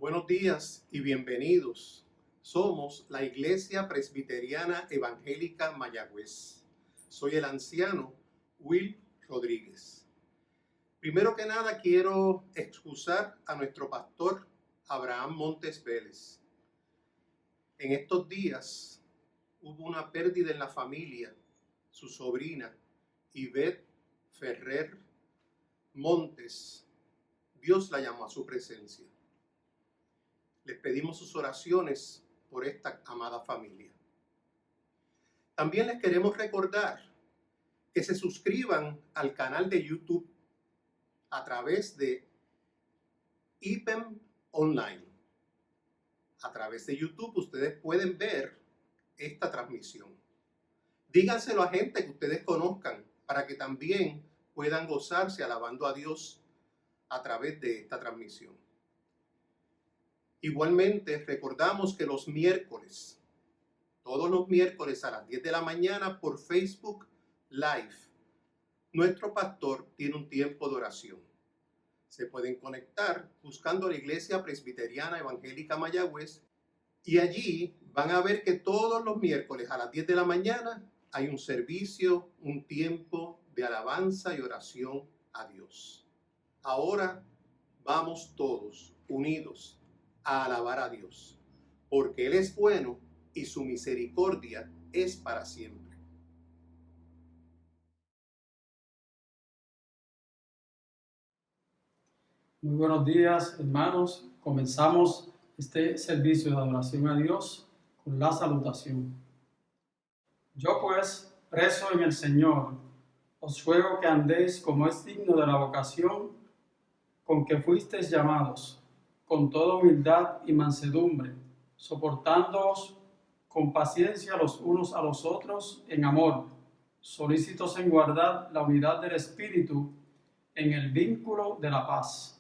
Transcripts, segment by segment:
Buenos días y bienvenidos. Somos la Iglesia Presbiteriana Evangélica Mayagüez. Soy el anciano Will Rodríguez. Primero que nada quiero excusar a nuestro pastor Abraham Montes Vélez. En estos días hubo una pérdida en la familia. Su sobrina Ivette Ferrer Montes, Dios la llamó a su presencia. Les pedimos sus oraciones por esta amada familia. También les queremos recordar que se suscriban al canal de YouTube a través de IPEM Online. A través de YouTube ustedes pueden ver esta transmisión. Díganselo a gente que ustedes conozcan para que también puedan gozarse alabando a Dios a través de esta transmisión. Igualmente, recordamos que los miércoles, todos los miércoles a las 10 de la mañana por Facebook Live, nuestro pastor tiene un tiempo de oración. Se pueden conectar buscando la Iglesia Presbiteriana Evangélica Mayagüez y allí van a ver que todos los miércoles a las 10 de la mañana hay un servicio, un tiempo de alabanza y oración a Dios. Ahora vamos todos unidos a alabar a Dios, porque Él es bueno y su misericordia es para siempre. Muy buenos días, hermanos. Comenzamos este servicio de adoración a Dios con la salutación. Yo pues, preso en el Señor, os ruego que andéis como es digno de la vocación con que fuisteis llamados, con toda humildad y mansedumbre, soportándoos con paciencia los unos a los otros en amor, solícitos en guardar la unidad del Espíritu en el vínculo de la paz.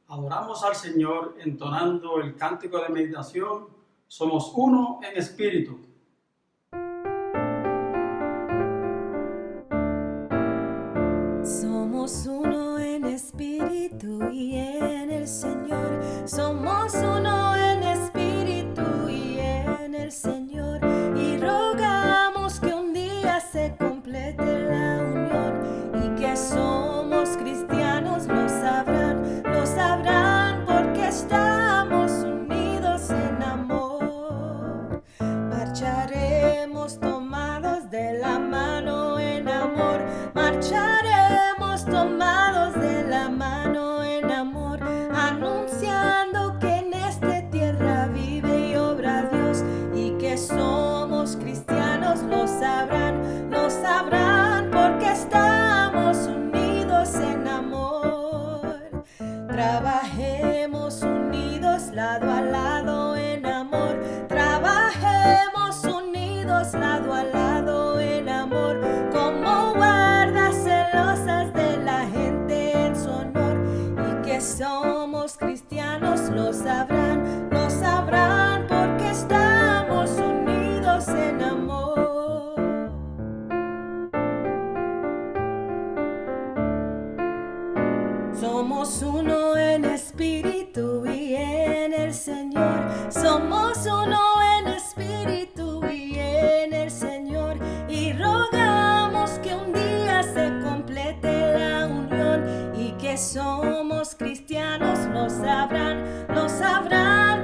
Adoramos al Señor entonando el cántico de meditación. Somos uno en espíritu. Somos uno en espíritu y en el Señor. Somos uno en espíritu y en el Señor. Y rogamos que un día se complete la unión y que somos cristianos lo sabrán porque estamos unidos en amor. Marcharemos tomados de la mano en amor. Marcharemos tomados de la mano en amor, anunciando que en esta tierra vive y obra Dios y que somos cristianos, lo sabrán porque estamos unidos en amor. Trabajemos unidos lado a lado en amor, trabajemos unidos lado a lado en amor, como guardas celosas de la gente en su honor, y que somos cristianos lo sabrán porque estamos unidos en amor. Somos uno en espíritu y en el Señor. Somos uno en espíritu y en el Señor. Y rogamos que un día se complete la unión y que somos cristianos lo sabrán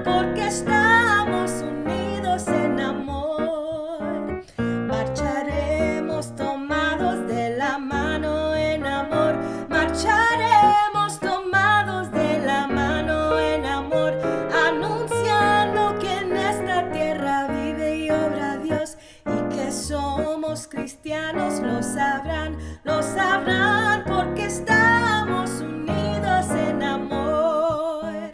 porque estamos unidos en amor. Marcharemos tomados de la mano en amor. Marcharemos tomados de la mano en amor, anunciando que en esta tierra vive y obra Dios y que somos cristianos, lo sabrán porque estamos unidos en amor.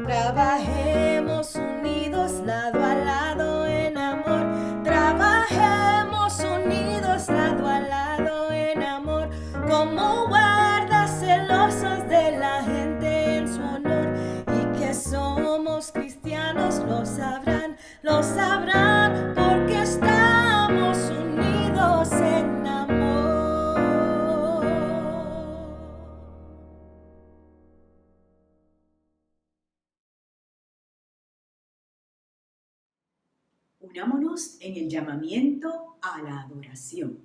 Trabajemos unidos lado a lado en amor, trabajemos unidos lado a lado en amor, como guardas celosos de la gente en su honor, y que somos cristianos lo sabrán porque estamos unidos en amor. Unámonos en el llamamiento a la adoración.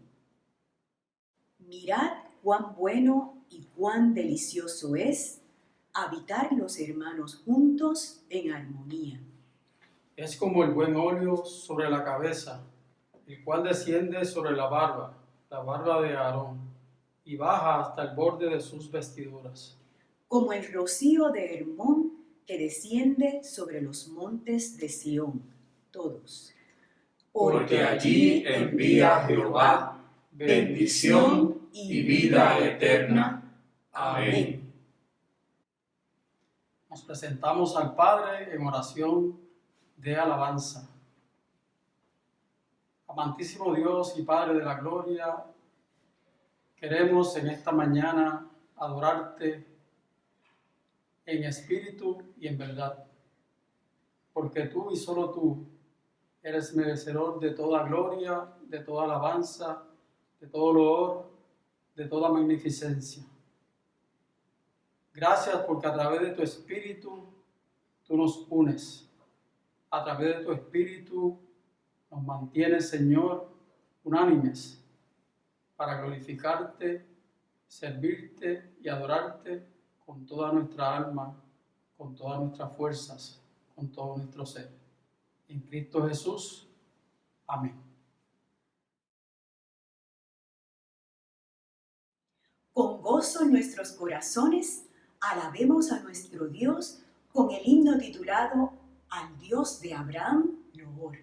Mirad cuán bueno y cuán delicioso es habitar los hermanos juntos en armonía. Es como el buen óleo sobre la cabeza, el cual desciende sobre la barba de Aarón, y baja hasta el borde de sus vestiduras. Como el rocío de Hermón que desciende sobre los montes de Sión, todos. Porque allí envía Jehová bendición y vida eterna. Amén. Nos presentamos al Padre en oración de alabanza. Amantísimo Dios y Padre de la gloria, queremos en esta mañana adorarte en espíritu y en verdad, porque tú y solo tú eres merecedor de toda gloria, de toda alabanza, de todo loor, de toda magnificencia. Gracias porque a través de tu espíritu tú nos unes. A través de tu espíritu nos mantienes, Señor, unánimes para glorificarte, servirte y adorarte con toda nuestra alma, con todas nuestras fuerzas, con todo nuestro ser. En Cristo Jesús. Amén. gozo en nuestros corazones, alabemos a nuestro Dios con el himno titulado Al Dios de Abraham loor.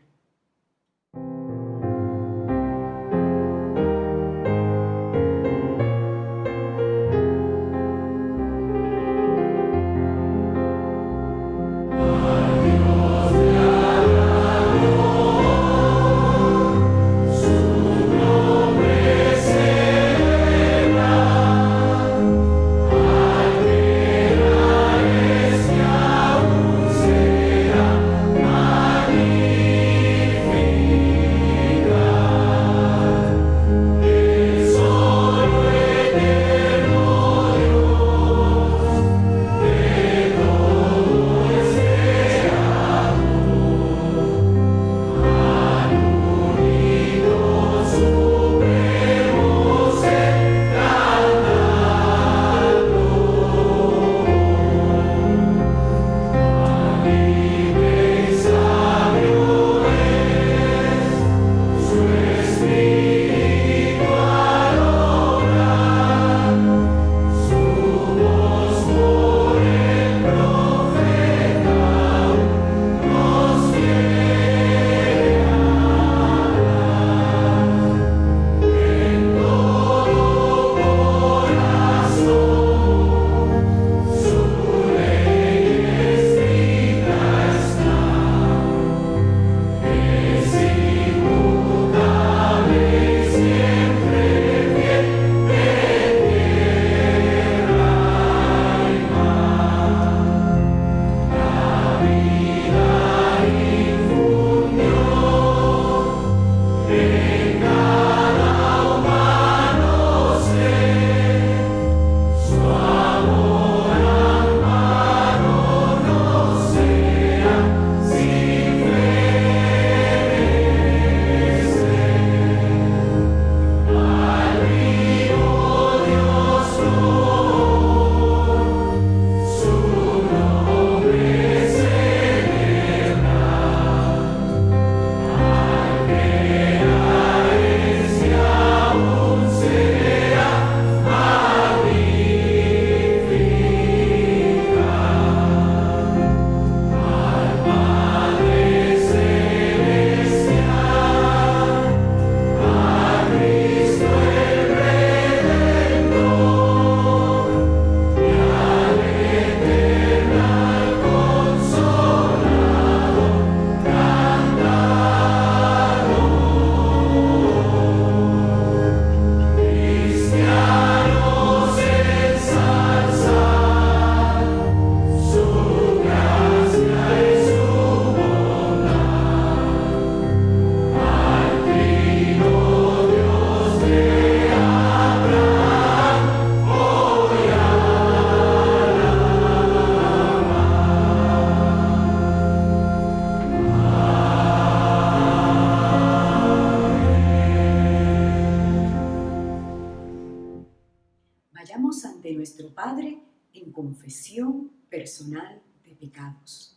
Vayamos ante nuestro Padre en confesión personal de pecados.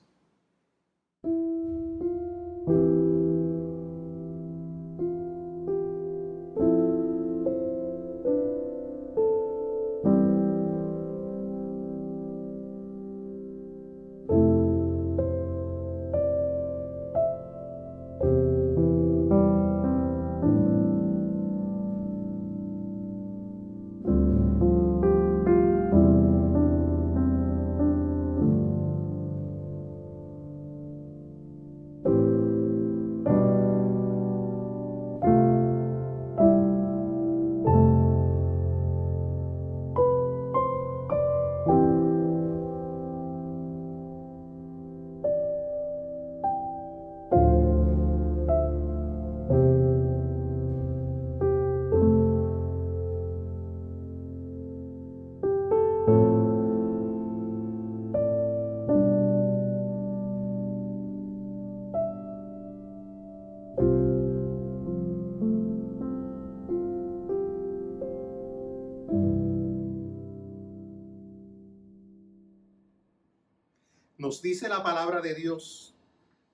Nos dice la palabra de Dios: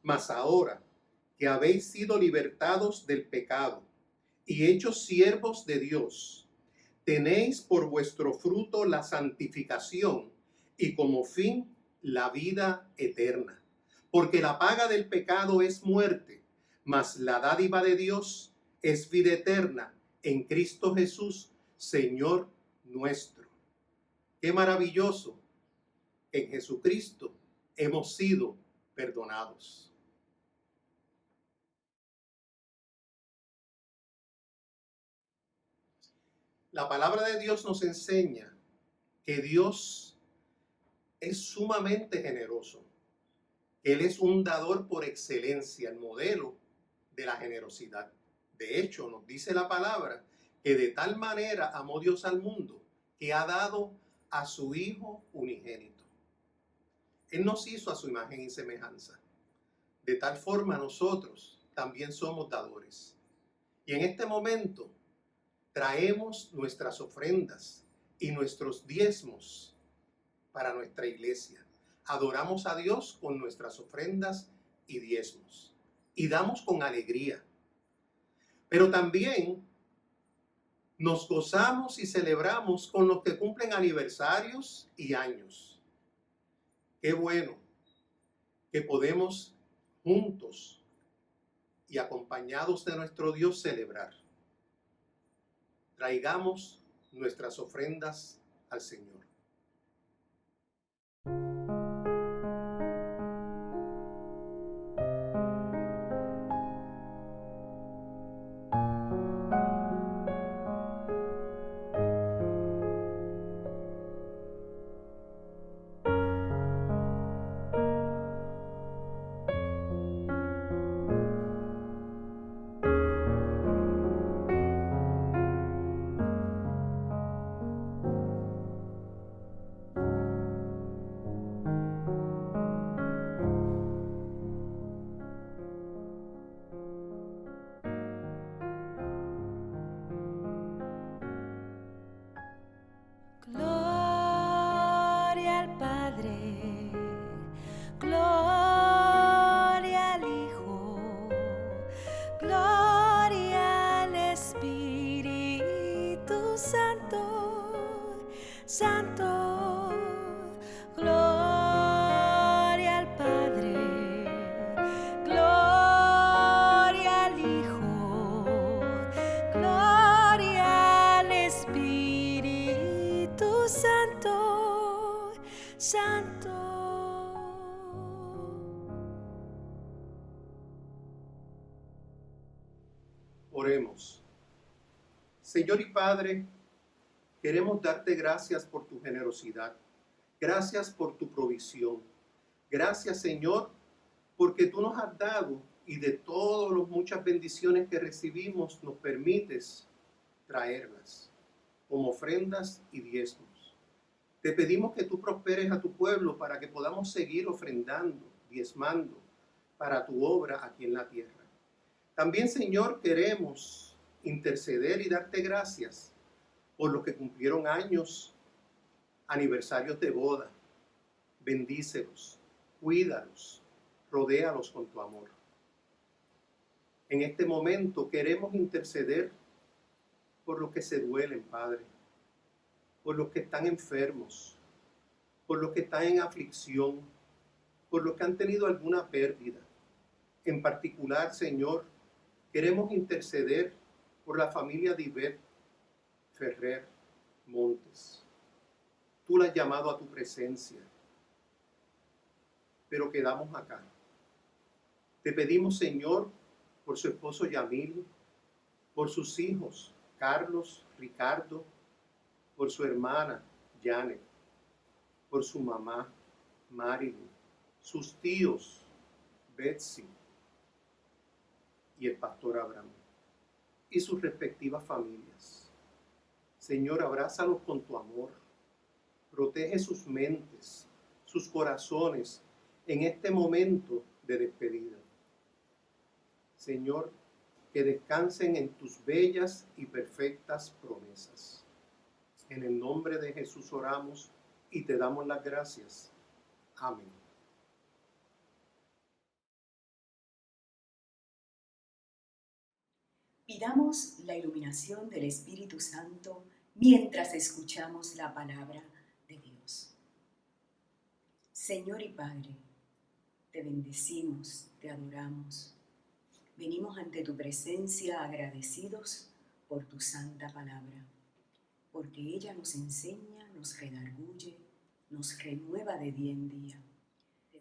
mas ahora que habéis sido libertados del pecado y hechos siervos de Dios, tenéis por vuestro fruto la santificación y como fin la vida eterna. Porque la paga del pecado es muerte, mas la dádiva de Dios es vida eterna en Cristo Jesús, Señor nuestro. Qué maravilloso. En Jesucristo hemos sido perdonados. La palabra de Dios nos enseña que Dios es sumamente generoso. Él es un dador por excelencia, el modelo de la generosidad. De hecho, nos dice la palabra que de tal manera amó Dios al mundo que ha dado a su Hijo unigénito. Él nos hizo a su imagen y semejanza. De tal forma nosotros también somos dadores. Y en este momento traemos nuestras ofrendas y nuestros diezmos para nuestra iglesia. Adoramos a Dios con nuestras ofrendas y diezmos. Y damos con alegría. Pero también nos gozamos y celebramos con los que cumplen aniversarios y años. Qué bueno que podemos juntos y acompañados de nuestro Dios celebrar. Traigamos nuestras ofrendas al Señor. Gloria al Padre, gloria al Hijo, gloria al Espíritu Santo, Santo, gloria al Padre, gloria al Hijo, gloria al Espíritu Santo, Santo. Oremos. Señor y Padre, queremos darte gracias por tu generosidad. Gracias por tu provisión. Gracias, Señor, porque tú nos has dado y de todas las muchas bendiciones que recibimos nos permites traerlas como ofrendas y diezmos. Te pedimos que tú prosperes a tu pueblo para que podamos seguir ofrendando, diezmando para tu obra aquí en la tierra. También, Señor, queremos interceder y darte gracias por los que cumplieron años, aniversarios de boda. Bendícelos, cuídalos, rodéalos con tu amor. En este momento queremos interceder por los que se duelen, Padre, por los que están enfermos, por los que están en aflicción, por los que han tenido alguna pérdida. En particular, Señor, queremos interceder por la familia de Ivette Ferrer Montes. Tú la has llamado a tu presencia, pero quedamos acá. Te pedimos, Señor, por su esposo Yamil, por sus hijos, Carlos, Ricardo, por su hermana, Janet, por su mamá, Marilyn, sus tíos, Betsy y el pastor Abraham, y sus respectivas familias. Señor, abrázalos con tu amor, protege sus mentes, sus corazones en este momento de despedida. Señor, que descansen en tus bellas y perfectas promesas. En el nombre de Jesús oramos y te damos las gracias. Amén. Pidamos la iluminación del Espíritu Santo mientras escuchamos la palabra de Dios. Señor y Padre, te bendecimos, te adoramos. Venimos ante tu presencia agradecidos por tu santa palabra, porque ella nos enseña, nos redarguye, nos renueva de día en día.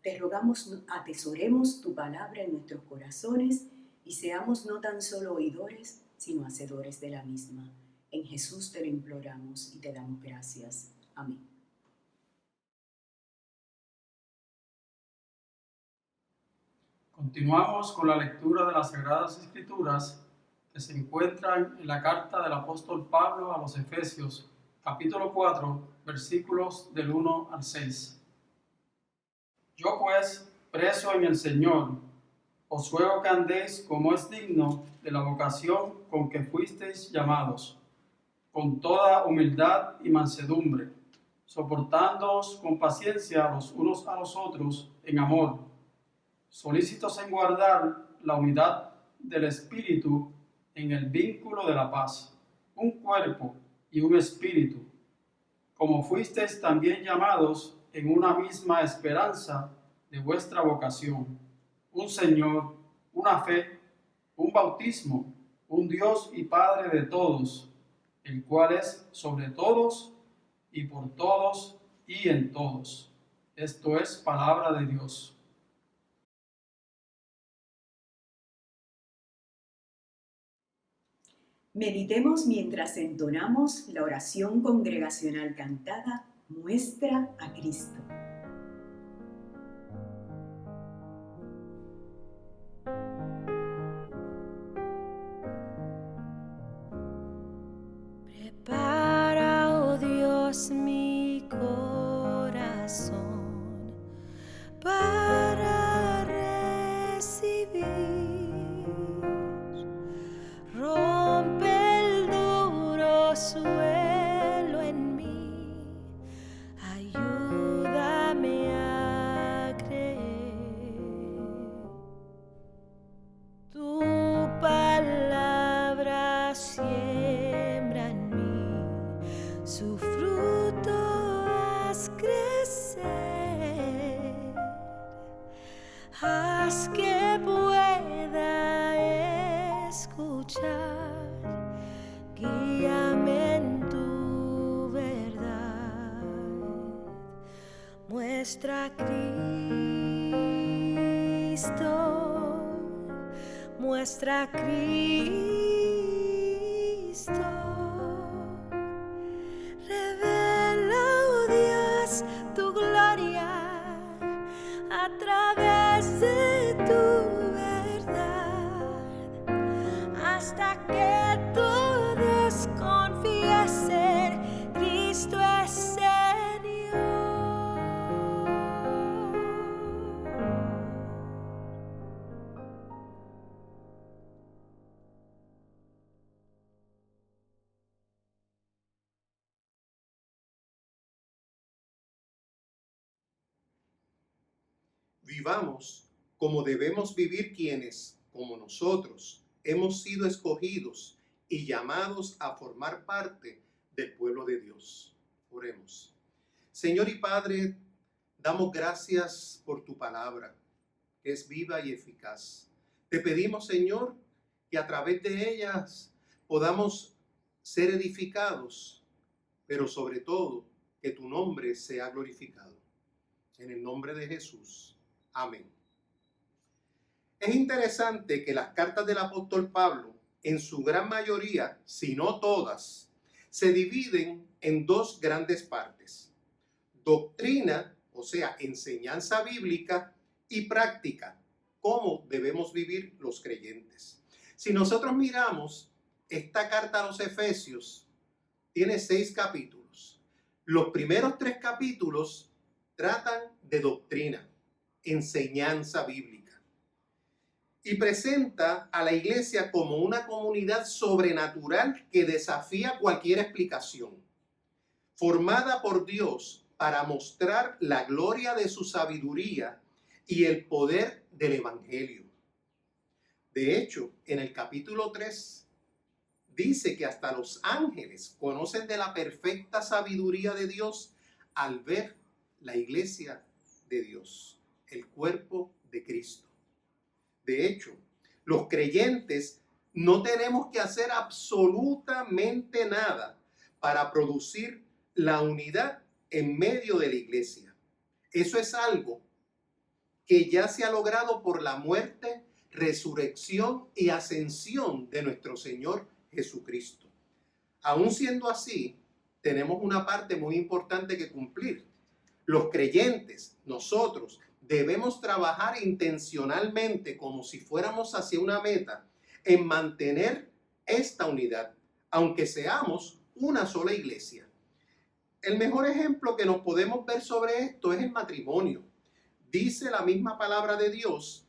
Te rogamos atesoremos tu palabra en nuestros corazones y seamos no tan solo oidores, sino hacedores de la misma. En Jesús te lo imploramos y te damos gracias. Amén. Continuamos con la lectura de las Sagradas Escrituras que se encuentran en la carta del apóstol Pablo a los Efesios, capítulo 4, versículos del 1 al 6. Yo pues, preso en el Señor, os ruego que andéis como es digno de la vocación con que fuisteis llamados, con toda humildad y mansedumbre, soportándoos con paciencia los unos a los otros en amor, solícitos en guardar la unidad del Espíritu en el vínculo de la paz, un cuerpo y un espíritu, como fuisteis también llamados en una misma esperanza de vuestra vocación, un Señor, una fe, un bautismo, un Dios y Padre de todos, el cual es sobre todos y por todos y en todos. Esto es palabra de Dios. Meditemos mientras entonamos la oración congregacional cantada, Muestra a Cristo. Prepara, oh Dios, mi corazón para recibir. Rompe el duro suelo en mí, ayúdame a creer. Tu palabra siembra en mí, su fruto haz crecer, haz que pueda escuchar, guíame en tu verdad, muestra a Cristo, muestra a Cristo, revela, oh Dios, tu gloria a través de tu verdad, hasta que todos confiesen, Cristo es Señor. Vivamos como debemos vivir quienes, como nosotros, hemos sido escogidos y llamados a formar parte del pueblo de Dios. Oremos. Señor y Padre, damos gracias por tu palabra, que es viva y eficaz. Te pedimos, Señor, que a través de ellas podamos ser edificados, pero sobre todo que tu nombre sea glorificado. En el nombre de Jesús. Amén. Es interesante que las cartas del apóstol Pablo, en su gran mayoría, si no todas, se dividen en dos grandes partes: doctrina, o sea, enseñanza bíblica, y práctica, cómo debemos vivir los creyentes. Si nosotros miramos esta carta a los Efesios, tiene 6 capítulos. Los primeros 3 capítulos tratan de doctrina, enseñanza bíblica, y presenta a la iglesia como una comunidad sobrenatural que desafía cualquier explicación, formada por Dios para mostrar la gloria de su sabiduría y el poder del evangelio. De hecho, en el capítulo 3 dice que hasta los ángeles conocen de la perfecta sabiduría de Dios al ver la iglesia de Dios, el cuerpo de Cristo. De hecho, los creyentes no tenemos que hacer absolutamente nada para producir la unidad en medio de la iglesia. Eso es algo que ya se ha logrado por la muerte, resurrección y ascensión de nuestro Señor Jesucristo. Aún siendo así, tenemos una parte muy importante que cumplir. Los creyentes, nosotros, debemos trabajar intencionalmente como si fuéramos hacia una meta en mantener esta unidad, aunque seamos una sola iglesia. El mejor ejemplo que nos podemos ver sobre esto es el matrimonio. Dice la misma palabra de Dios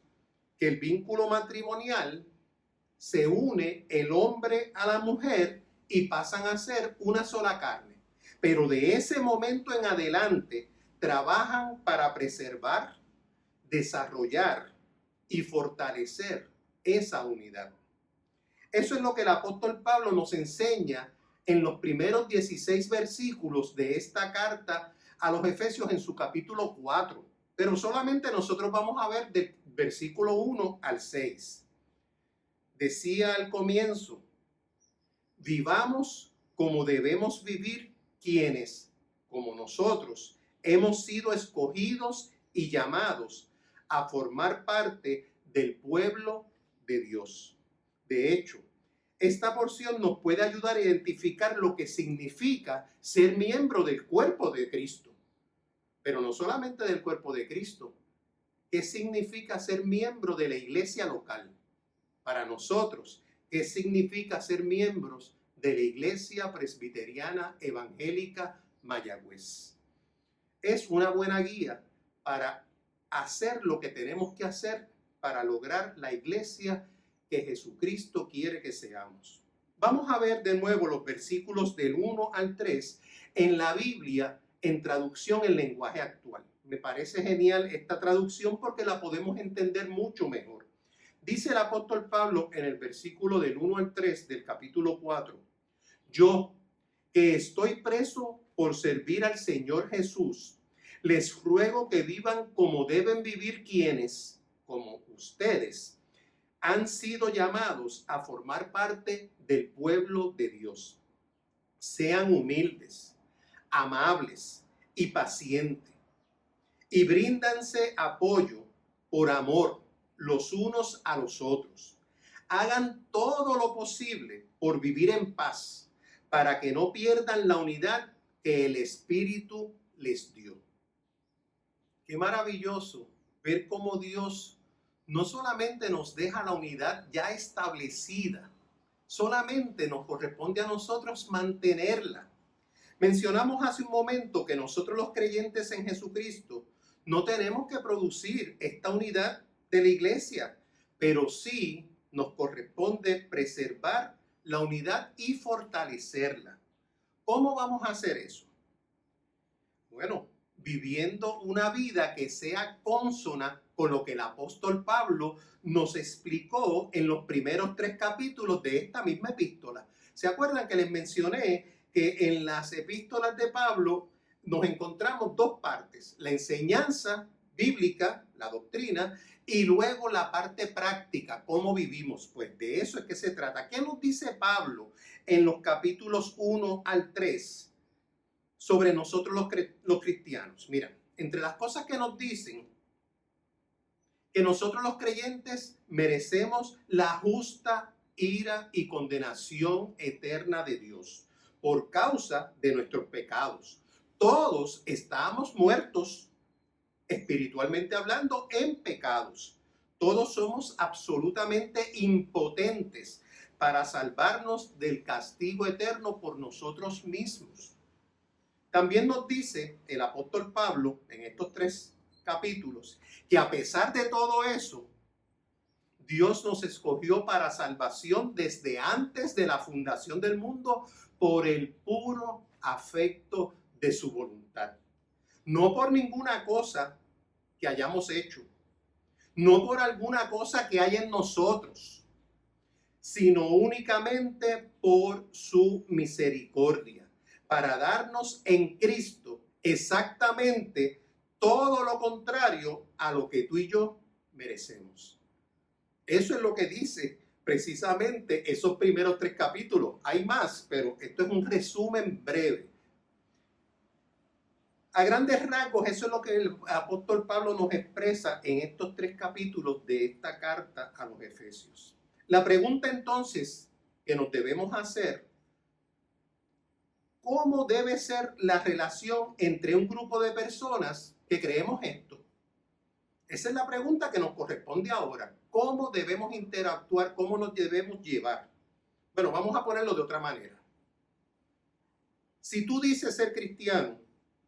que el vínculo matrimonial se une el hombre a la mujer y pasan a ser una sola carne. Pero de ese momento en adelante trabajan para preservar, desarrollar y fortalecer esa unidad. Eso es lo que el apóstol Pablo nos enseña en los primeros 16 versículos de esta carta a los Efesios en su capítulo 4. Pero solamente nosotros vamos a ver del versículo 1 al 6. Decía al comienzo: vivamos como debemos vivir quienes, como nosotros, hemos sido escogidos y llamados a formar parte del pueblo de Dios. De hecho, esta porción nos puede ayudar a identificar lo que significa ser miembro del cuerpo de Cristo. Pero no solamente del cuerpo de Cristo. ¿Qué significa ser miembro de la iglesia local? Para nosotros, ¿qué significa ser miembros de la Iglesia Presbiteriana Evangélica Mayagüez? Es una buena guía para hacer lo que tenemos que hacer para lograr la iglesia que Jesucristo quiere que seamos. Vamos a ver de nuevo los versículos del 1 al 3 en la Biblia en traducción en lenguaje actual. Me parece genial esta traducción porque la podemos entender mucho mejor. Dice el apóstol Pablo en el versículo del 1 al 3 del capítulo 4: yo, que estoy preso por servir al Señor Jesús, les ruego que vivan como deben vivir quienes, como ustedes, han sido llamados a formar parte del pueblo de Dios. Sean humildes, amables y pacientes, y bríndanse apoyo por amor los unos a los otros. Hagan todo lo posible por vivir en paz, para que no pierdan la unidad que el Espíritu les dio. Qué maravilloso ver cómo Dios no solamente nos deja la unidad ya establecida, solamente nos corresponde a nosotros mantenerla. Mencionamos hace un momento que nosotros los creyentes en Jesucristo no tenemos que producir esta unidad de la iglesia, pero sí nos corresponde preservar la unidad y fortalecerla. ¿Cómo vamos a hacer eso? Bueno, viviendo una vida que sea consona con lo que el apóstol Pablo nos explicó en los primeros 3 capítulos de esta misma epístola. ¿Se acuerdan que les mencioné que en las epístolas de Pablo nos encontramos 2 partes? La enseñanza bíblica, la doctrina, y luego la parte práctica, cómo vivimos. Pues de eso es que se trata. ¿Qué nos dice Pablo en los capítulos 1 al 3 sobre nosotros los cristianos? Mira, entre las cosas que nos dicen, que nosotros los creyentes merecemos la justa ira y condenación eterna de Dios por causa de nuestros pecados. Todos estamos muertos, espiritualmente hablando, en pecados. Todos somos absolutamente impotentes para salvarnos del castigo eterno por nosotros mismos. También nos dice el apóstol Pablo en estos 3 capítulos que a pesar de todo eso, Dios nos escogió para salvación desde antes de la fundación del mundo por el puro afecto de su voluntad. No por ninguna cosa que hayamos hecho, no por alguna cosa que hay en nosotros, sino únicamente por su misericordia, para darnos en Cristo exactamente todo lo contrario a lo que tú y yo merecemos. Eso es lo que dice precisamente esos primeros 3 capítulos. Hay más, pero esto es un resumen breve. A grandes rasgos, eso es lo que el apóstol Pablo nos expresa en estos 3 capítulos de esta carta a los Efesios. La pregunta entonces que nos debemos hacer: ¿cómo debe ser la relación entre un grupo de personas que creemos esto? Esa es la pregunta que nos corresponde ahora. ¿Cómo debemos interactuar? ¿Cómo nos debemos llevar? Bueno, vamos a ponerlo de otra manera. Si tú dices ser cristiano,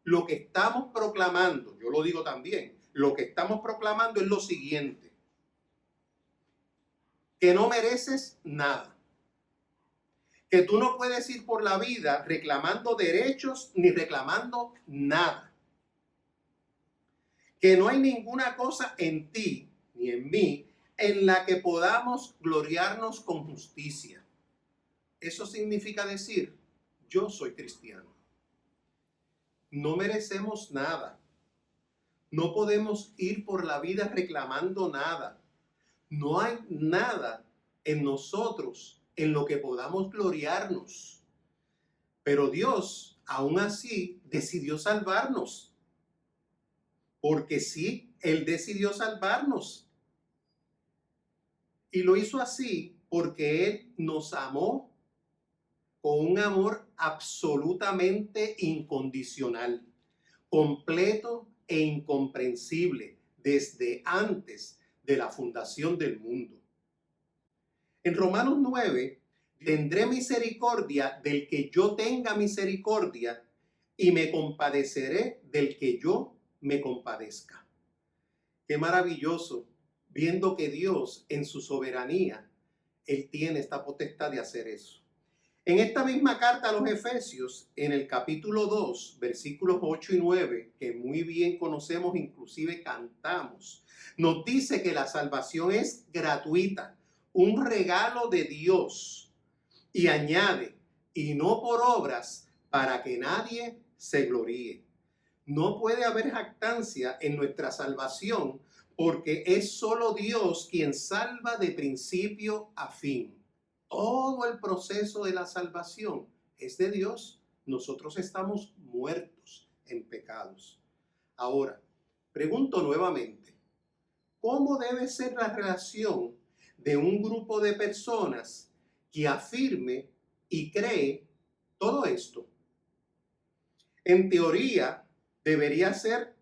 lo que estamos proclamando, yo lo digo también, lo que estamos proclamando es lo siguiente: que no mereces nada, que tú no puedes ir por la vida reclamando derechos ni reclamando nada, que no hay ninguna cosa en ti ni en mí en la que podamos gloriarnos con justicia. Eso significa decir: yo soy cristiano. No merecemos nada. No podemos ir por la vida reclamando nada. No hay nada en nosotros en lo que podamos gloriarnos. Pero Dios, aún así, decidió salvarnos. Porque sí, Él decidió salvarnos. Y lo hizo así porque Él nos amó con un amor absolutamente incondicional, completo e incomprensible desde antes de la fundación del mundo. En Romanos 9, tendré misericordia del que yo tenga misericordia y me compadeceré del que yo me compadezca. Qué maravilloso, viendo que Dios en su soberanía, Él tiene esta potestad de hacer eso. En esta misma carta a los Efesios, en el capítulo 2, versículos 8 y 9, que muy bien conocemos, inclusive cantamos, nos dice que la salvación es gratuita, un regalo de Dios, y añade: y no por obras, para que nadie se gloríe. No puede haber jactancia en nuestra salvación, porque es solo Dios quien salva de principio a fin. Todo el proceso de la salvación es de Dios. Nosotros estamos muertos en pecados. Ahora, pregunto nuevamente: ¿cómo debe ser la relación de un grupo de personas que afirme y cree todo esto? En teoría, debería ser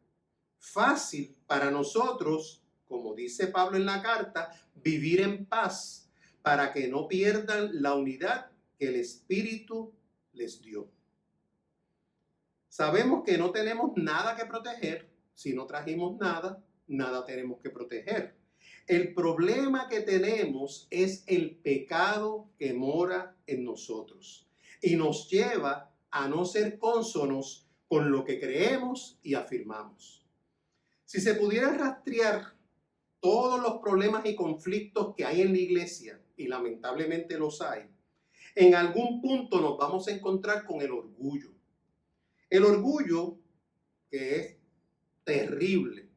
fácil para nosotros, como dice Pablo en la carta, vivir en paz, para que no pierdan la unidad que el Espíritu les dio. Sabemos que no tenemos nada que proteger. Si no trajimos nada, nada tenemos que proteger. El problema que tenemos es el pecado que mora en nosotros y nos lleva a no ser cónsonos con lo que creemos y afirmamos. Si se pudiera rastrear todos los problemas y conflictos que hay en la iglesia, y lamentablemente los hay, en algún punto nos vamos a encontrar con el orgullo. El orgullo, que es terrible.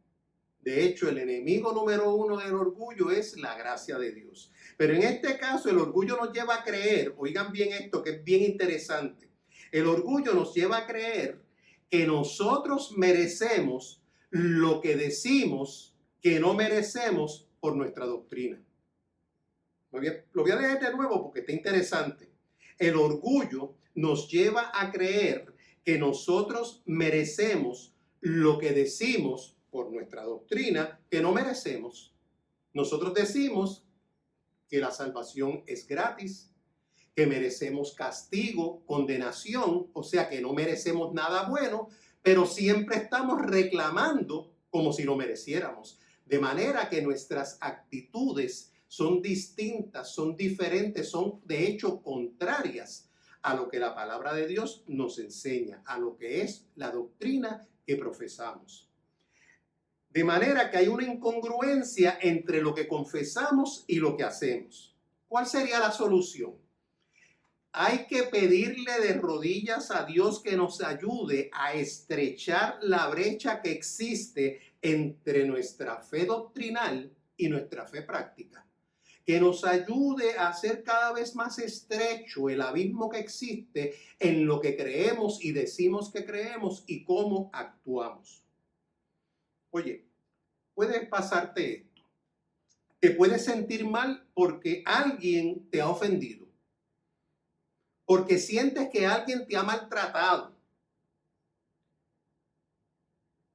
De hecho, el enemigo número 1 del orgullo es la gracia de Dios. Pero en este caso, el orgullo nos lleva a creer, oigan bien esto que es bien interesante, el orgullo nos lleva a creer que nosotros merecemos lo que decimos que no merecemos por nuestra doctrina. Lo voy a leer de nuevo porque está interesante. El orgullo nos lleva a creer que nosotros merecemos lo que decimos por nuestra doctrina que no merecemos. Nosotros decimos que la salvación es gratis, que merecemos castigo, condenación, o sea que no merecemos nada bueno, pero siempre estamos reclamando como si lo mereciéramos. De manera que nuestras actitudes son distintas, son diferentes, son de hecho contrarias a lo que la palabra de Dios nos enseña, a lo que es la doctrina que profesamos. De manera que hay una incongruencia entre lo que confesamos y lo que hacemos. ¿Cuál sería la solución? Hay que pedirle de rodillas a Dios que nos ayude a estrechar la brecha que existe entre nuestra fe doctrinal y nuestra fe práctica. Que nos ayude a hacer cada vez más estrecho el abismo que existe en lo que creemos y decimos que creemos y cómo actuamos. Oye, puede pasarte esto. Te puedes sentir mal porque alguien te ha ofendido. Porque sientes que alguien te ha maltratado.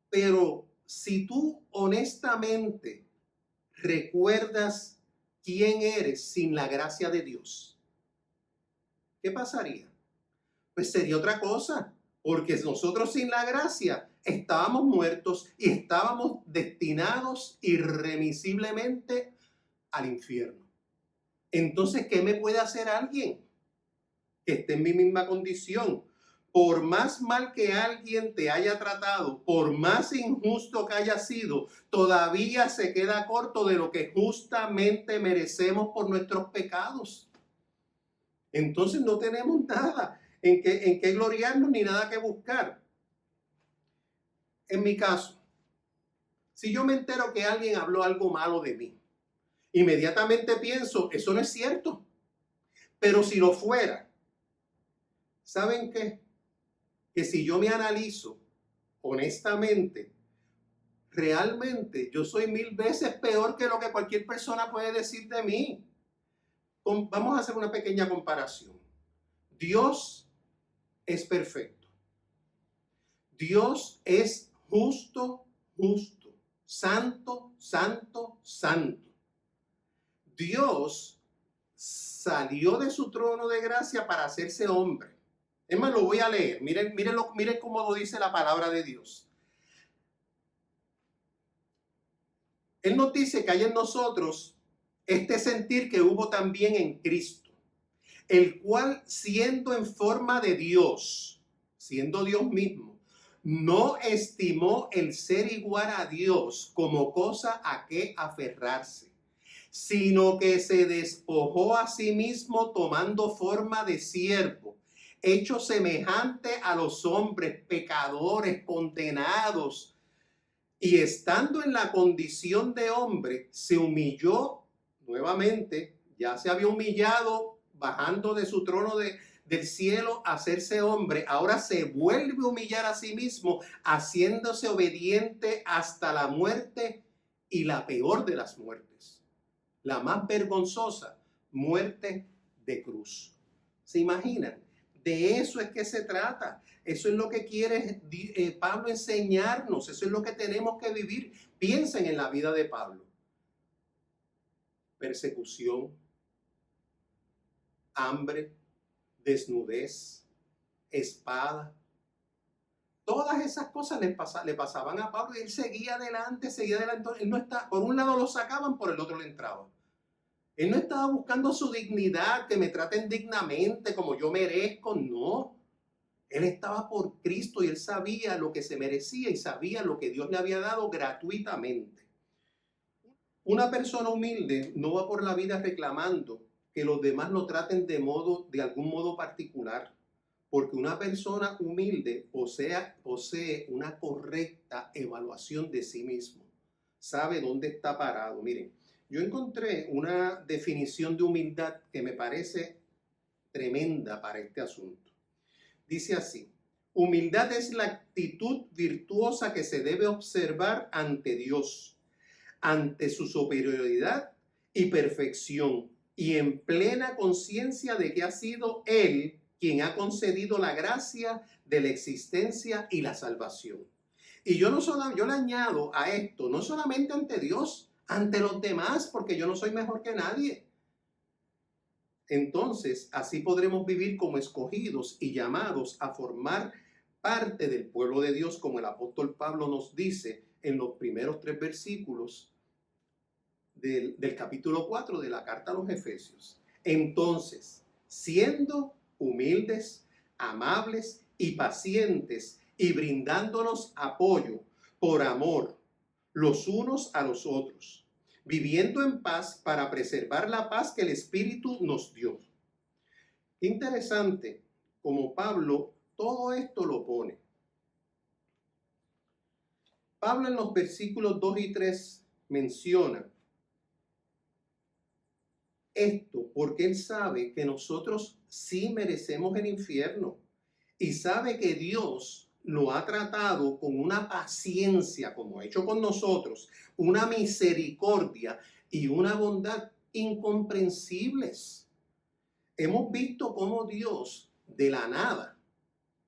Pero si tú honestamente recuerdas quién eres sin la gracia de Dios, ¿qué pasaría? Pues sería otra cosa, porque nosotros sin la gracia estábamos muertos y estábamos destinados irremisiblemente al infierno. Entonces, ¿qué me puede hacer alguien que esté en mi misma condición? Por más mal que alguien te haya tratado, por más injusto que haya sido, todavía se queda corto de lo que justamente merecemos por nuestros pecados. Entonces no tenemos nada en qué gloriarnos ni nada que buscar. En mi caso, si yo me entero que alguien habló algo malo de mí, inmediatamente pienso, eso no es cierto. Pero si lo fuera, ¿saben qué? Que si yo me analizo honestamente, realmente yo soy 1000 veces peor que lo que cualquier persona puede decir de mí. Vamos a hacer una pequeña comparación. Dios es perfecto. Dios es justo, justo. Santo, santo, santo. Dios salió de su trono de gracia para hacerse hombre. Es más, lo voy a leer. Miren cómo lo dice la palabra de Dios. Él nos dice que hay en nosotros este sentir que hubo también en Cristo, el cual siendo en forma de Dios, siendo Dios mismo, no estimó el ser igual a Dios como cosa a que aferrarse, sino que se despojó a sí mismo tomando forma de siervo, hecho semejante a los hombres, pecadores, condenados, y estando en la condición de hombre, se humilló nuevamente, ya se había humillado bajando de su trono del cielo a hacerse hombre, ahora se vuelve a humillar a sí mismo, haciéndose obediente hasta la muerte y la peor de las muertes, la más vergonzosa, muerte de cruz. ¿Se imaginan? De eso es que se trata. Eso es lo que quiere Pablo enseñarnos. Eso es lo que tenemos que vivir. Piensen en la vida de Pablo. Persecución, hambre, desnudez, espada. Todas esas cosas le pasaban a Pablo y él seguía adelante. Él no está, por un lado lo sacaban, por el otro le entraban. Él no estaba buscando su dignidad, que me traten dignamente como yo merezco, no. Él estaba por Cristo y él sabía lo que se merecía y sabía lo que Dios le había dado gratuitamente. Una persona humilde no va por la vida reclamando que los demás lo traten de algún modo particular, porque una persona humilde posee una correcta evaluación de sí mismo. Sabe dónde está parado. Miren, yo encontré una definición de humildad que me parece tremenda para este asunto. Dice así: humildad es la actitud virtuosa que se debe observar ante Dios, ante su superioridad y perfección, y en plena conciencia de que ha sido Él quien ha concedido la gracia de la existencia y la salvación. Y yo le añado a esto, no solamente ante Dios, ante los demás, porque yo no soy mejor que nadie. Entonces, así podremos vivir como escogidos y llamados a formar parte del pueblo de Dios, como el apóstol Pablo nos dice en los primeros 3 versículos del capítulo 4 de la carta a los Efesios. Entonces, siendo humildes, amables y pacientes, y brindándonos apoyo por amor los unos a los otros, viviendo en paz para preservar la paz que el Espíritu nos dio. Interesante como Pablo todo esto lo pone. Pablo en los versículos 2 y 3 menciona esto porque él sabe que nosotros sí merecemos el infierno y sabe que Dios lo ha tratado con una paciencia, como ha hecho con nosotros, una misericordia y una bondad incomprensibles. Hemos visto cómo Dios de la nada,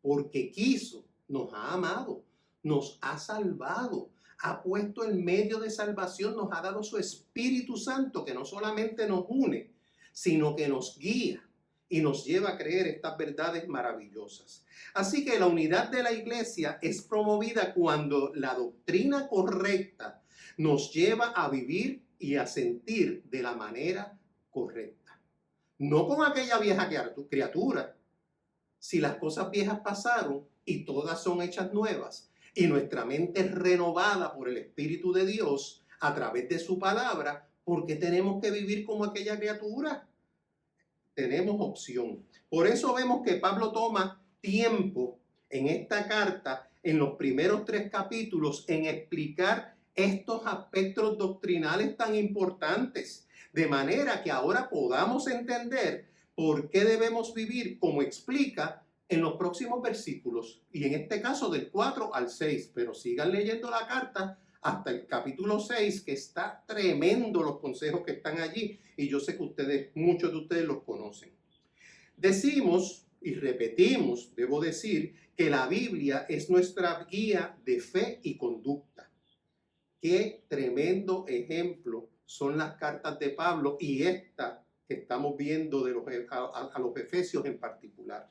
porque quiso, nos ha amado, nos ha salvado, ha puesto el medio de salvación, nos ha dado su Espíritu Santo que no solamente nos une, sino que nos guía y nos lleva a creer estas verdades maravillosas. Así que la unidad de la iglesia es promovida cuando la doctrina correcta nos lleva a vivir y a sentir de la manera correcta. No con aquella vieja criatura. Si las cosas viejas pasaron y todas son hechas nuevas, y nuestra mente es renovada por el Espíritu de Dios a través de su palabra, ¿por qué tenemos que vivir como aquella criatura? Tenemos opción. Por eso vemos que Pablo toma tiempo en esta carta, en los primeros 3 capítulos, en explicar estos aspectos doctrinales tan importantes, de manera que ahora podamos entender por qué debemos vivir como explica en los próximos versículos, y en este caso del 4 al 6, pero sigan leyendo la carta hasta el capítulo 6, que está tremendo los consejos que están allí, y yo sé que muchos de ustedes los conocen. Decimos y repetimos, debo decir, que la Biblia es nuestra guía de fe y conducta. Qué tremendo ejemplo son las cartas de Pablo y esta que estamos viendo de a los Efesios en particular.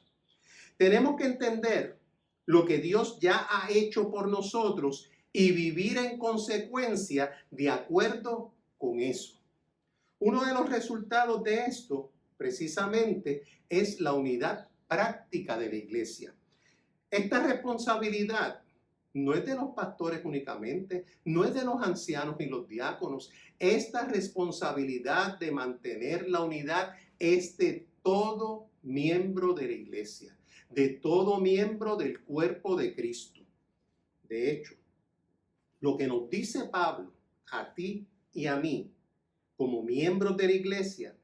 Tenemos que entender lo que Dios ya ha hecho por nosotros y vivir en consecuencia de acuerdo con eso. Uno de los resultados de esto, precisamente, es la unidad práctica de la iglesia. Esta responsabilidad no es de los pastores únicamente, no es de los ancianos y los diáconos. Esta responsabilidad de mantener la unidad es de todo miembro de la iglesia, de todo miembro del cuerpo de Cristo. De hecho, lo que nos dice Pablo a ti y a mí, como miembros de la iglesia,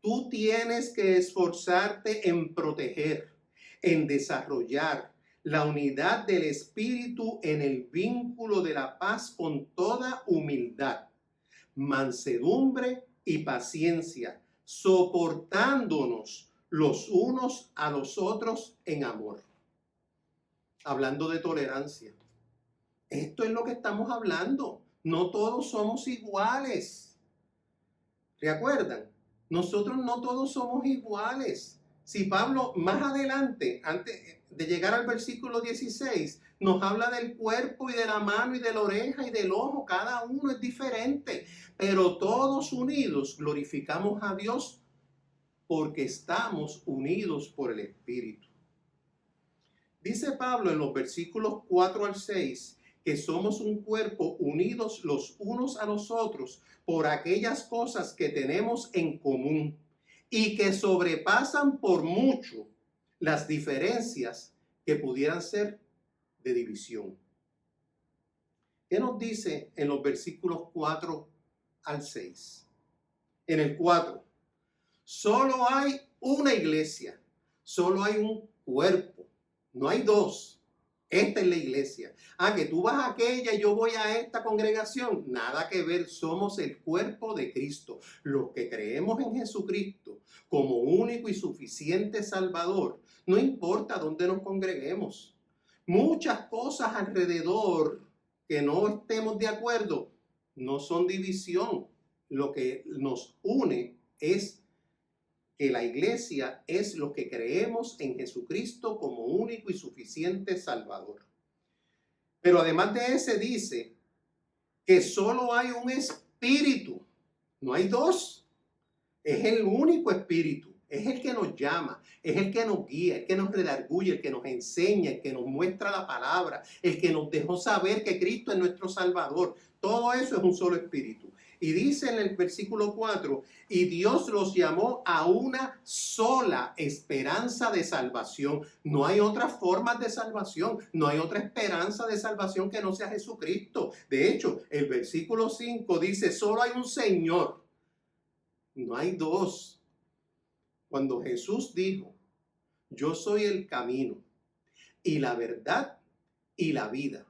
tú tienes que esforzarte en proteger, en desarrollar la unidad del Espíritu en el vínculo de la paz con toda humildad, mansedumbre y paciencia, soportándonos los unos a los otros en amor. Hablando de tolerancia. Esto es lo que estamos hablando. No todos somos iguales. ¿Recuerdan? Nosotros no todos somos iguales. Si Pablo más adelante, antes de llegar al versículo 16, nos habla del cuerpo y de la mano y de la oreja y del ojo, cada uno es diferente, pero todos unidos glorificamos a Dios porque estamos unidos por el Espíritu. Dice Pablo en los versículos 4 al 6 que somos un cuerpo unidos los unos a los otros por aquellas cosas que tenemos en común y que sobrepasan por mucho las diferencias que pudieran ser de división. ¿Qué nos dice en los versículos 4 al 6? En el 4, solo hay una iglesia, solo hay un cuerpo, no hay dos. Esta es la iglesia. Que tú vas a aquella y yo voy a esta congregación. Nada que ver, somos el cuerpo de Cristo. Los que creemos en Jesucristo como único y suficiente Salvador, no importa dónde nos congreguemos. Muchas cosas alrededor que no estemos de acuerdo no son división. Lo que nos une es que la iglesia es lo que creemos en Jesucristo como único y suficiente Salvador. Pero además de ese dice que solo hay un espíritu, no hay dos. Es el único espíritu, es el que nos llama, es el que nos guía, el que nos redarguye, el que nos enseña, el que nos muestra la palabra, el que nos dejó saber que Cristo es nuestro Salvador. Todo eso es un solo espíritu. Y dice en el versículo 4, y Dios los llamó a una sola esperanza de salvación. No hay otras formas de salvación, no hay otra esperanza de salvación que no sea Jesucristo. De hecho, el versículo 5 dice, solo hay un Señor, no hay dos. Cuando Jesús dijo, yo soy el camino y la verdad y la vida,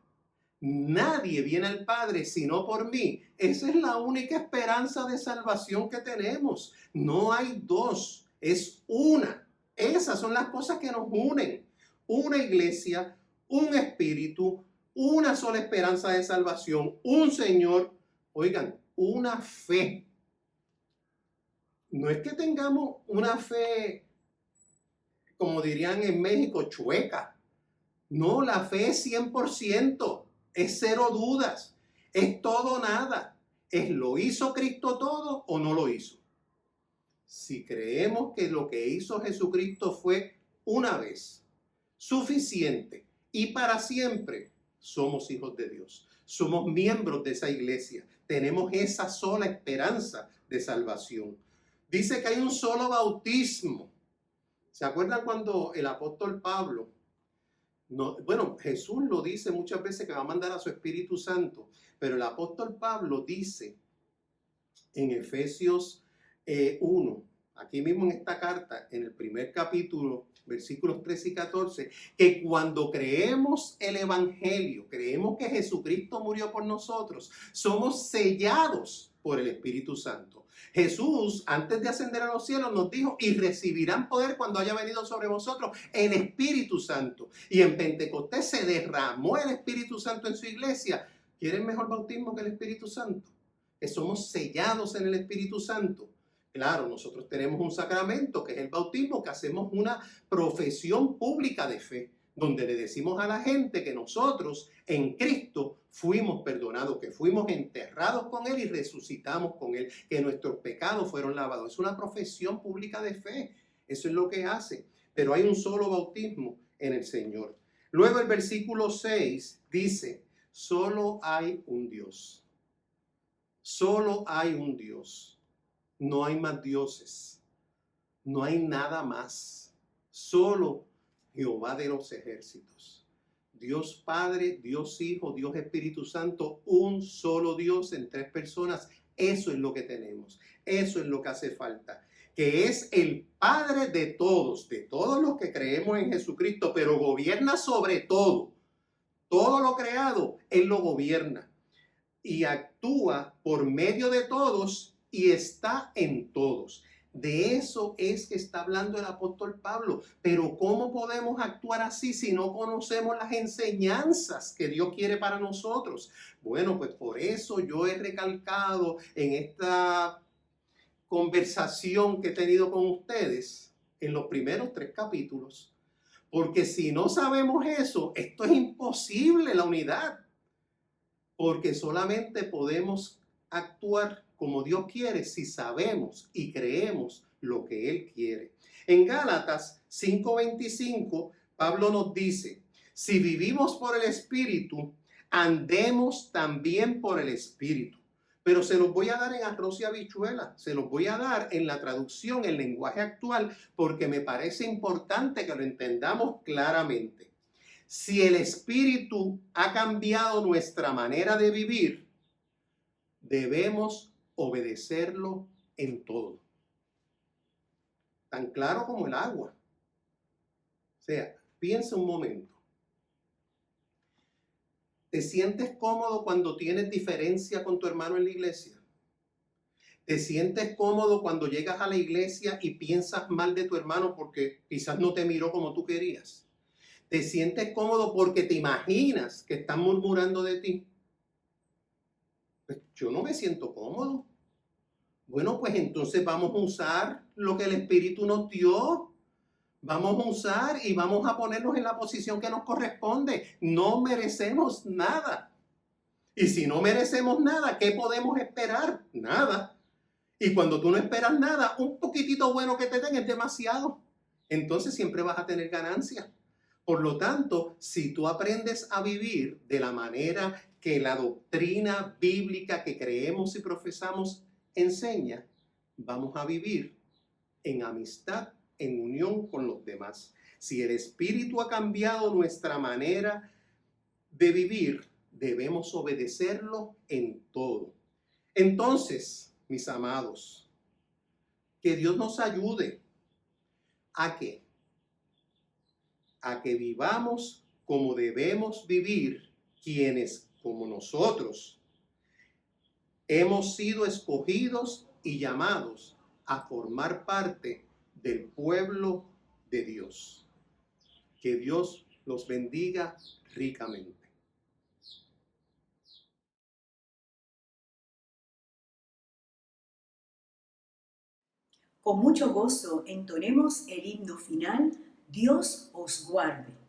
nadie viene al Padre sino por mí. Esa es la única esperanza de salvación que tenemos. No hay dos, es una. Esas son las cosas que nos unen. Una iglesia, un espíritu, una sola esperanza de salvación, un Señor, oigan, una fe. No es que tengamos una fe, como dirían en México, chueca. No, la fe es 100%. Es cero dudas, es todo o nada, es lo hizo Cristo todo o no lo hizo. Si creemos que lo que hizo Jesucristo fue una vez, suficiente y para siempre, somos hijos de Dios, somos miembros de esa iglesia, tenemos esa sola esperanza de salvación. Dice que hay un solo bautismo. ¿Se acuerdan cuando el apóstol Pablo? No, bueno, Jesús lo dice muchas veces que va a mandar a su Espíritu Santo, pero el apóstol Pablo dice en Efesios 1, aquí mismo en esta carta, en el primer capítulo, versículos 13 y 14, que cuando creemos el Evangelio, creemos que Jesucristo murió por nosotros, somos sellados por el Espíritu Santo. Jesús, antes de ascender a los cielos, nos dijo, y recibirán poder cuando haya venido sobre vosotros el Espíritu Santo. Y en Pentecostés se derramó el Espíritu Santo en su iglesia. ¿Quieren mejor bautismo que el Espíritu Santo? Que somos sellados en el Espíritu Santo. Claro, nosotros tenemos un sacramento que es el bautismo, que hacemos una profesión pública de fe, donde le decimos a la gente que nosotros en Cristo fuimos perdonados, que fuimos enterrados con Él y resucitamos con Él, que nuestros pecados fueron lavados. Es una profesión pública de fe, eso es lo que hace. Pero hay un solo bautismo en el Señor. Luego el versículo 6 dice, solo hay un Dios. Solo hay un Dios. No hay más dioses. No hay nada más. Solo Jehová de los ejércitos. Dios Padre, Dios Hijo, Dios Espíritu Santo, un solo Dios en tres personas. Eso es lo que tenemos. Eso es lo que hace falta. Que es el Padre de todos los que creemos en Jesucristo, pero gobierna sobre todo. Todo lo creado, Él lo gobierna. Y actúa por medio de todos y está en todos. De eso es que está hablando el apóstol Pablo. Pero ¿cómo podemos actuar así si no conocemos las enseñanzas que Dios quiere para nosotros? Bueno, pues por eso yo he recalcado en esta conversación que he tenido con ustedes en los primeros 3 capítulos. Porque si no sabemos eso, esto es imposible, la unidad. Porque solamente podemos actuar como Dios quiere si sabemos y creemos lo que Él quiere. En Gálatas 5:25, Pablo nos dice, si vivimos por el Espíritu, andemos también por el Espíritu. Pero se los voy a dar en arroz y habichuela, se los voy a dar en la traducción, en lenguaje actual, porque me parece importante que lo entendamos claramente. Si el Espíritu ha cambiado nuestra manera de vivir, debemos obedecerlo en todo. Tan claro como el agua. O sea, piensa un momento. ¿Te sientes cómodo cuando tienes diferencia con tu hermano en la iglesia? ¿Te sientes cómodo cuando llegas a la iglesia y piensas mal de tu hermano porque quizás no te miró como tú querías? ¿Te sientes cómodo porque te imaginas que están murmurando de ti? Pues yo no me siento cómodo. Bueno, pues entonces vamos a usar lo que el Espíritu nos dio. Vamos a usar y vamos a ponernos en la posición que nos corresponde. No merecemos nada. Y si no merecemos nada, ¿qué podemos esperar? Nada. Y cuando tú no esperas nada, un poquitito bueno que te den es demasiado. Entonces siempre vas a tener ganancia. Por lo tanto, si tú aprendes a vivir de la manera que la doctrina bíblica que creemos y profesamos enseña, vamos a vivir en amistad, en unión con los demás. Si el Espíritu ha cambiado nuestra manera de vivir, debemos obedecerlo en todo. Entonces, mis amados, que Dios nos ayude a que vivamos como debemos vivir quienes, como nosotros, hemos sido escogidos y llamados a formar parte del pueblo de Dios. Que Dios los bendiga ricamente. Con mucho gozo entonemos el himno final, Dios os guarde.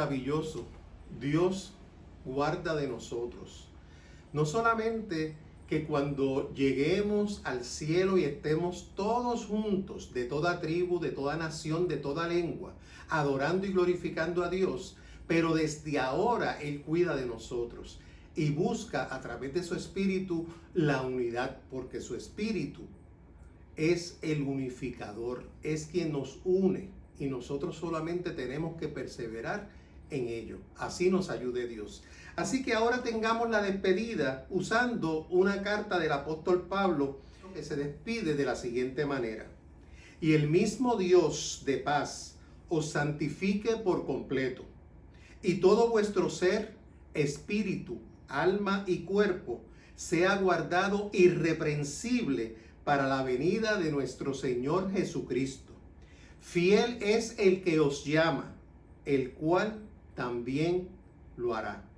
Maravilloso. Dios guarda de nosotros. No solamente que cuando lleguemos al cielo y estemos todos juntos, de toda tribu, de toda nación, de toda lengua, adorando y glorificando a Dios, pero desde ahora Él cuida de nosotros y busca a través de su Espíritu la unidad, porque su Espíritu es el unificador, es quien nos une y nosotros solamente tenemos que perseverar en ello. Así nos ayude Dios. Así que ahora tengamos la despedida usando una carta del apóstol Pablo que se despide de la siguiente manera: y el mismo Dios de paz os santifique por completo, y todo vuestro ser, espíritu, alma y cuerpo sea guardado irreprensible para la venida de nuestro Señor Jesucristo. Fiel es el que os llama, el cual también lo hará.